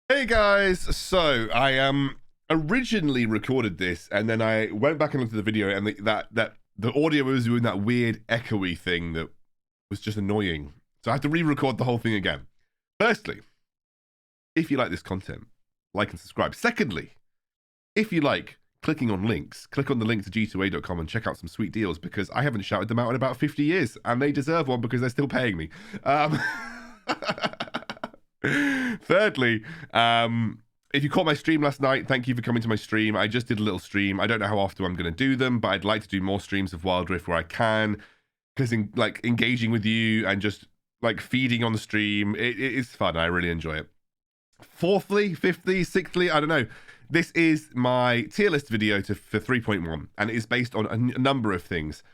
Hey guys, so I originally recorded this and then I went back and looked at the video and the audio was doing that weird echoey thing that was just annoying. So I had to re-record the whole thing again. Firstly, if you like this content, like and subscribe. Secondly, if you like clicking on links, click on the link to g2a.com and check out some sweet deals because I haven't shouted them out in about 50 years and they deserve one because they're still paying me. Thirdly, if you caught my stream last night, thank you for coming to my stream. I just did a little stream. I don't know how often I'm going to do them, but I'd like to do more streams of wildrift where I can, because like engaging with you and just like feeding on the stream, it's fun. I really enjoy it. Fourthly, fifthly, sixthly, I don't know. This is my tier list video for 3.1, and it is based on a number of things.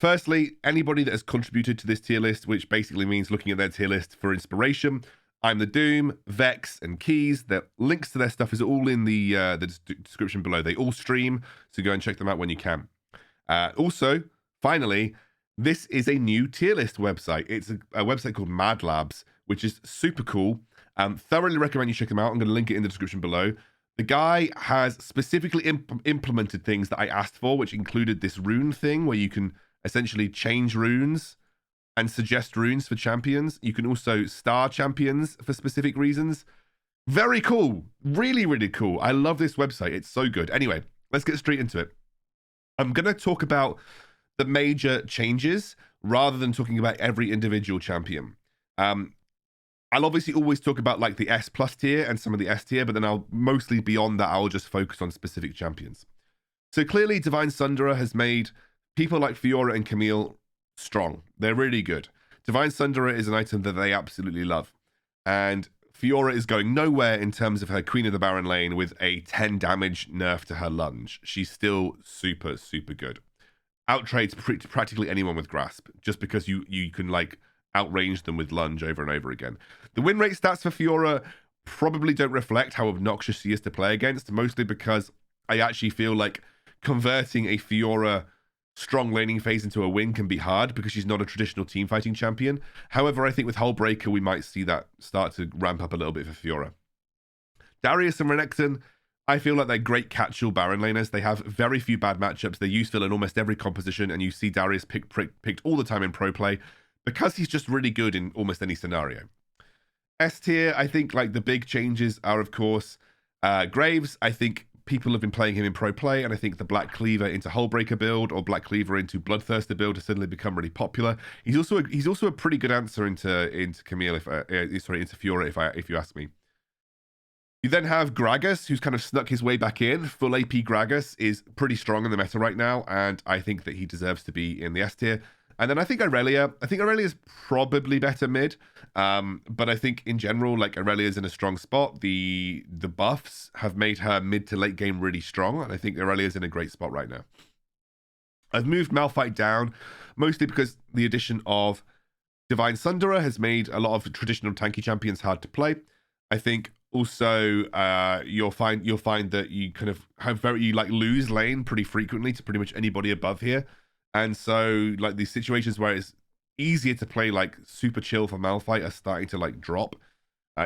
Firstly, anybody that has contributed to this tier list, which basically means looking at their tier list for inspiration. I'm the Doom, Vex, and Keys. The links to their stuff is all in the description below. They all stream, so go and check them out when you can. Also, finally, this is a new tier list website. It's a website called Mad Labs, which is super cool. Thoroughly recommend you check them out. I'm going to link it in the description below. The guy has specifically implemented things that I asked for, which included this rune thing where you can essentially change runes and suggest runes for champions. You can also star champions for specific reasons. Very cool. Really, really cool. I love this website. It's so good. Anyway, let's get straight into it. I'm going to talk about the major changes rather than talking about every individual champion. I'll obviously always talk about like the S plus tier and some of the S tier, but then I'll mostly beyond that, I'll just focus on specific champions. So clearly Divine Sunderer has made people like Fiora and Camille strong. They're really good. Divine Sunderer is an item that they absolutely love. And Fiora is going nowhere in terms of her Queen of the Barren lane with a 10 damage nerf to her lunge. She's still super, super good. Outtrades practically anyone with Grasp, just because you can like outrange them with lunge over and over again. The win rate stats for Fiora probably don't reflect how obnoxious she is to play against, mostly because I actually feel like converting a Fiora strong laning phase into a win can be hard because she's not a traditional team fighting champion. However, I think with Hullbreaker, we might see that start to ramp up a little bit for Fiora. Darius and Renekton, I feel like they're great catch-all Baron laners. They have very few bad matchups. They're useful in almost every composition, and you see Darius picked all the time in pro play because he's just really good in almost any scenario. S tier, I think like the big changes are, of course, Graves. I think people have been playing him in pro play, and I think the Black Cleaver into Hullbreaker build or Black Cleaver into Bloodthirster build has suddenly become really popular. He's also a pretty good answer into Camille, into Fiora, if you ask me. You then have Gragas, who's kind of snuck his way back in. Full AP Gragas is pretty strong in the meta right now, and I think that he deserves to be in the S tier. And then I think Aurelia. I think Aurelia is probably better mid, but I think in general, like Aurelia is in a strong spot. The buffs have made her mid to late game really strong, and I think Aurelia is in a great spot right now. I've moved Malphite down, mostly because the addition of Divine Sunderer has made a lot of traditional tanky champions hard to play. I think also you'll find that you kind of you lose lane pretty frequently to pretty much anybody above here. And so, like, these situations where it's easier to play, like, super chill for Malphite are starting to, like, drop.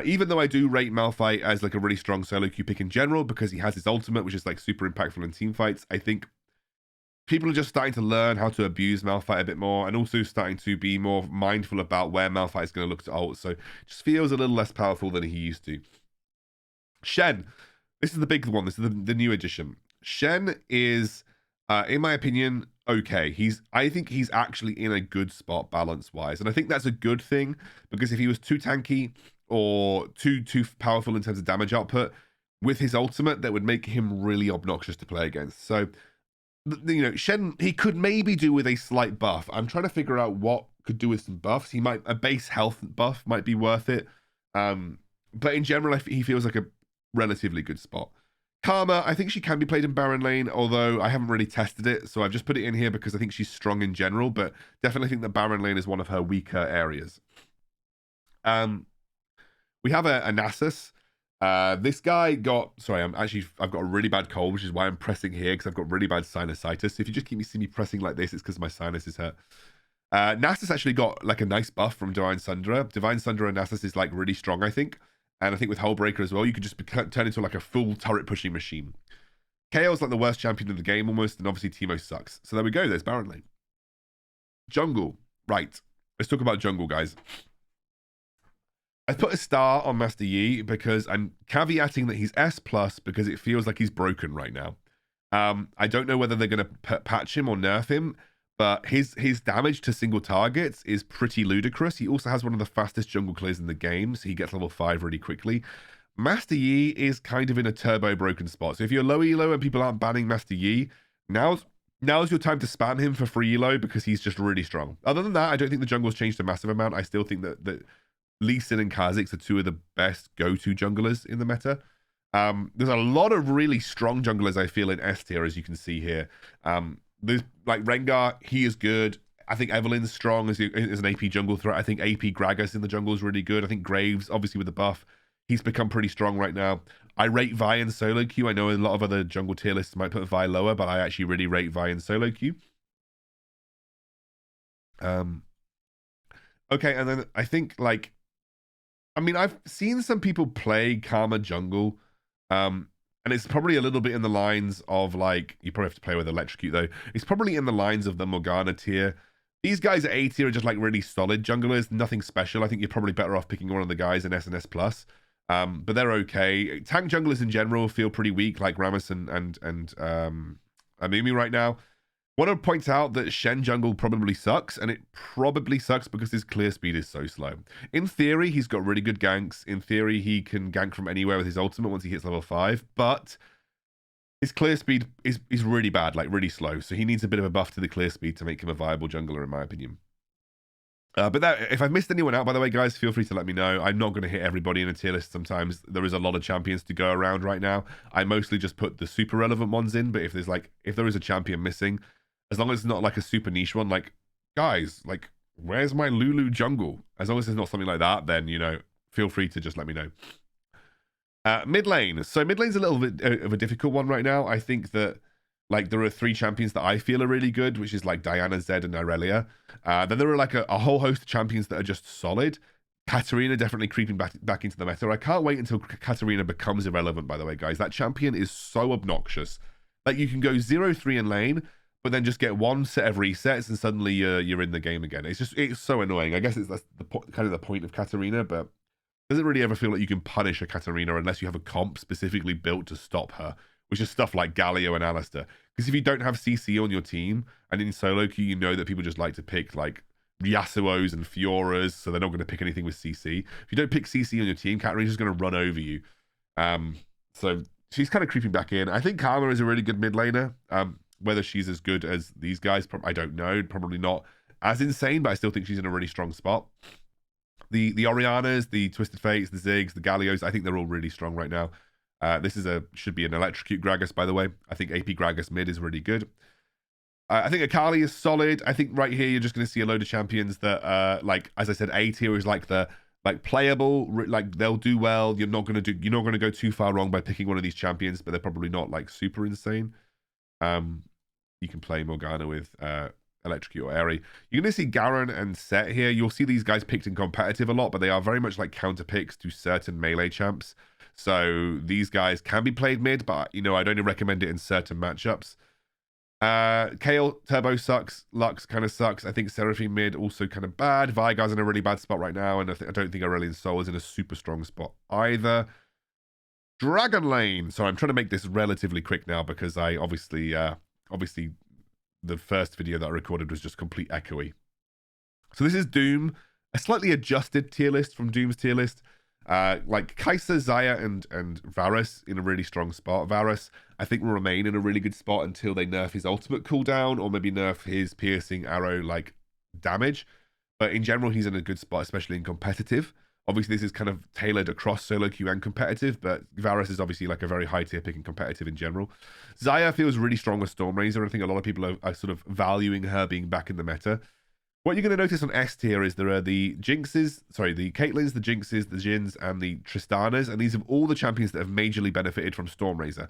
Even though I do rate Malphite as, like, a really strong solo queue pick in general, because he has his ultimate, which is, like, super impactful in team fights, I think people are just starting to learn how to abuse Malphite a bit more, and also starting to be more mindful about where Malphite is going to look to ult. So, it just feels a little less powerful than he used to. Shen. This is the big one. This is the new addition. Shen is, in my opinion, okay. I think he's actually in a good spot balance-wise. And I think that's a good thing, because if he was too tanky or too powerful in terms of damage output, with his ultimate, that would make him really obnoxious to play against. So, you know, Shen, he could maybe do with a slight buff. I'm trying to figure out what could do with some buffs. A base health buff might be worth it. But in general, he feels like a relatively good spot. Karma, I think she can be played in Baron lane, although I haven't really tested it, so I've just put it in here because I think she's strong in general, but definitely think that Baron lane is one of her weaker areas. We have a Nasus. This guy got... Sorry, I've got a really bad cold, which is why I'm pressing here, because I've got really bad sinusitis. So if you just see me pressing like this, it's because my sinus is hurt. Nasus actually got like a nice buff from Divine Sunderer. Divine Sunderer Nasus is like really strong, I think. And I think with Hullbreaker as well, you could just turn into like a full turret pushing machine. KO's like the worst champion in the game almost, and obviously Teemo sucks. So there we go, there's Baron Lane. Jungle, right. Let's talk about jungle, guys. I put a star on Master Yi because I'm caveating that he's S+ because it feels like he's broken right now. I don't know whether they're going to patch him or nerf him, but his damage to single targets is pretty ludicrous. He also has one of the fastest jungle clears in the game, so he gets level 5 really quickly. Master Yi is kind of in a turbo broken spot. So if you're low elo and people aren't banning Master Yi, now's your time to spam him for free elo because he's just really strong. Other than that, I don't think the jungle's changed a massive amount. I still think that Lee Sin and Kha'Zix are two of the best go-to junglers in the meta. There's a lot of really strong junglers, I feel, in S tier, as you can see here. There's like Rengar, he is good. I think Evelyn's strong as an AP jungle threat. I think AP Gragas in the jungle is really good. I think Graves, obviously with the buff, he's become pretty strong right now. I rate Vi in solo queue. I know a lot of other jungle tier lists might put Vi lower, but I actually really rate Vi in solo queue. Okay, and then I think like, I mean, I've seen some people play Karma jungle, and it's probably a little bit in the lines of like, you probably have to play with Electrocute though. It's probably in the lines of the Morgana tier. These guys at A tier are just like really solid junglers, nothing special. I think you're probably better off picking one of the guys in SNS+. But they're okay. Tank junglers in general feel pretty weak, like Rammus and Amimi right now. Want to point out that Shen jungle probably sucks, and it probably sucks because his clear speed is so slow. In theory, he's got really good ganks. In theory, he can gank from anywhere with his ultimate once he hits level 5, but his clear speed is really bad, like really slow. So he needs a bit of a buff to the clear speed to make him a viable jungler, in my opinion. But if I've missed anyone out, by the way, guys, feel free to let me know. I'm not going to hit everybody in a tier list. Sometimes there is a lot of champions to go around right now. I mostly just put the super relevant ones in, but if there is a champion missing, as long as it's not like a super niche one, like, guys, like, where's my Lulu jungle? As long as it's not something like that, then, you know, feel free to just let me know. Mid lane. So mid lane's a little bit of a difficult one right now. I think that, like, there are 3 champions that I feel are really good, which is, like, Diana, Zed, and Irelia. Then there are, like, a whole host of champions that are just solid. Katarina definitely creeping back into the meta. I can't wait until Katarina becomes irrelevant, by the way, guys. That champion is so obnoxious. Like, you can go 0-3 in lane, but then just get one set of resets and suddenly you're in the game again. It's so annoying. I guess that's kind of the point of Katarina, but doesn't really ever feel like you can punish a Katarina unless you have a comp specifically built to stop her, which is stuff like Galio and Alistair. Because if you don't have CC on your team, and in solo queue, you know that people just like to pick like Yasuos and Fioras, so they're not going to pick anything with CC. If you don't pick CC on your team, Katarina's just going to run over you. So she's kind of creeping back in. I think Karma is a really good mid laner. Whether she's as good as these guys, I don't know. Probably not as insane, but I still think she's in a really strong spot. The Orianas, the Twisted Fates, the Ziggs, the Gallios, I think they're all really strong right now. This should be an Electrocute Gragas, by the way. I think AP Gragas mid is really good. I think Akali is solid. I think right here you're just going to see a load of champions that, like, as I said, A tier is like the playable, like they'll do well. You're not going to go too far wrong by picking one of these champions, but they're probably not like super insane. You can play Morgana with Electrocute or Aerie. You're going to see Garen and Set here. You'll see these guys picked in competitive a lot, but they are very much like counter picks to certain melee champs. So these guys can be played mid, but, you know, I'd only recommend it in certain matchups. Kale Turbo sucks. Lux kind of sucks. I think Seraphine mid also kind of bad. Vigar's in a really bad spot right now, and I don't think Aurelion Sol is in a super strong spot either. Dragon Lane. So I'm trying to make this relatively quick now because I obviously the first video that I recorded was just complete echoey. So this is Doom, a slightly adjusted tier list from Doom's tier list. Like Kai'Sa, Xayah, and Varus in a really strong spot. Varus, I think, will remain in a really good spot until they nerf his ultimate cooldown or maybe nerf his piercing arrow like damage. But in general, he's in a good spot, especially in competitive. Obviously, this is kind of tailored across solo queue and competitive, but Varus is obviously like a very high tier pick in competitive in general. Xayah feels really strong with Stormrazor. I think a lot of people are sort of valuing her being back in the meta. What you're going to notice on S tier is there are the Jinxes, the Caitlyn's, the Jinxes, the Jins, and the Tristanas, and these are all the champions that have majorly benefited from Stormrazor.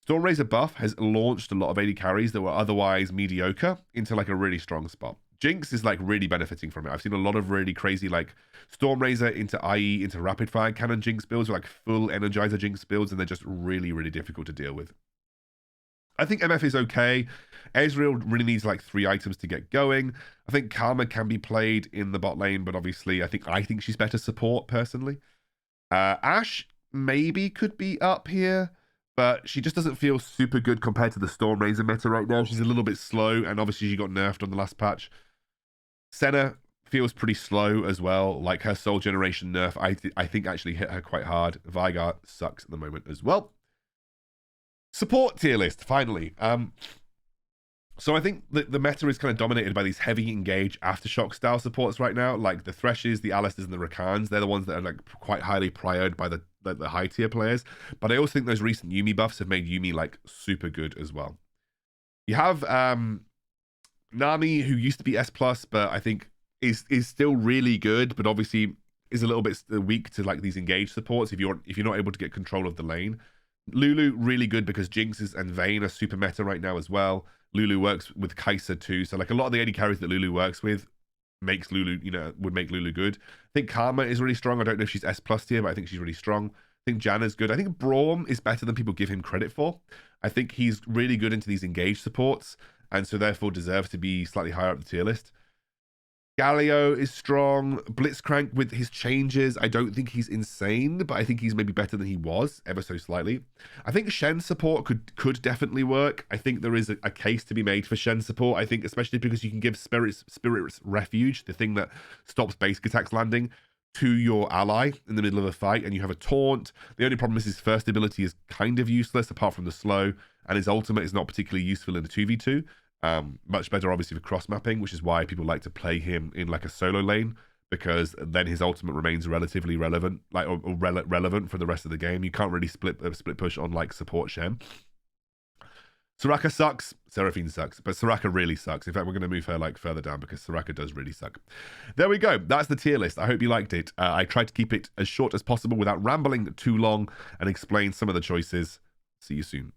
Stormrazor buff has launched a lot of AD carries that were otherwise mediocre into like a really strong spot. Jinx is like really benefiting from it. I've seen a lot of really crazy like Stormrazor into IE into rapid fire cannon Jinx builds, or like full Energizer Jinx builds, and they're just really, really difficult to deal with. I think MF is okay. Ezreal really needs like 3 items to get going. I think Karma can be played in the bot lane, but obviously I think she's better support personally. Ashe maybe could be up here, but she just doesn't feel super good compared to the Stormrazor meta right now. She's a little bit slow, and obviously she got nerfed on the last patch. Senna feels pretty slow as well. Like her Soul Generation nerf, I think actually hit her quite hard. Veigar sucks at the moment as well. Support tier list, finally. So I think the meta is kind of dominated by these heavy engage aftershock style supports right now, like the Threshes, the Alistairs, and the Rakans. They're the ones that are like quite highly priored by the high tier players. But I also think those recent Yuumi buffs have made Yuumi like super good as well. You have Nami, who used to be S+, but I think is still really good, but obviously is a little bit weak to like these engage supports if you're not able to get control of the lane. Lulu, really good because Jinxes and Vayne are super meta right now as well. Lulu works with Kai'Sa too. So like a lot of the AD carries that Lulu works with makes Lulu, would make Lulu good. I think Karma is really strong. I don't know if she's S+ tier, but I think she's really strong. I think Janna's good. I think Braum is better than people give him credit for. I think he's really good into these engage supports, and so therefore deserves to be slightly higher up the tier list. Galio is strong. Blitzcrank with his changes, I don't think he's insane, but I think he's maybe better than he was, ever so slightly. I think Shen support could definitely work. I think there is a case to be made for Shen support. I think especially because you can give Spirit's Refuge, the thing that stops basic attacks landing, to your ally in the middle of a fight, and you have a taunt. The only problem is his first ability is kind of useless apart from the slow, and his ultimate is not particularly useful in a 2v2. Much better obviously for cross mapping, which is why people like to play him in like a solo lane, because then his ultimate remains relatively relevant, like or relevant for the rest of the game. You can't really split push on like support Shen. Soraka sucks, Seraphine sucks, but Soraka really sucks. In fact, we're going to move her like further down because Soraka does really suck. There we go. That's the tier list. I hope you liked it. I tried to keep it as short as possible without rambling too long and explain some of the choices. See you soon.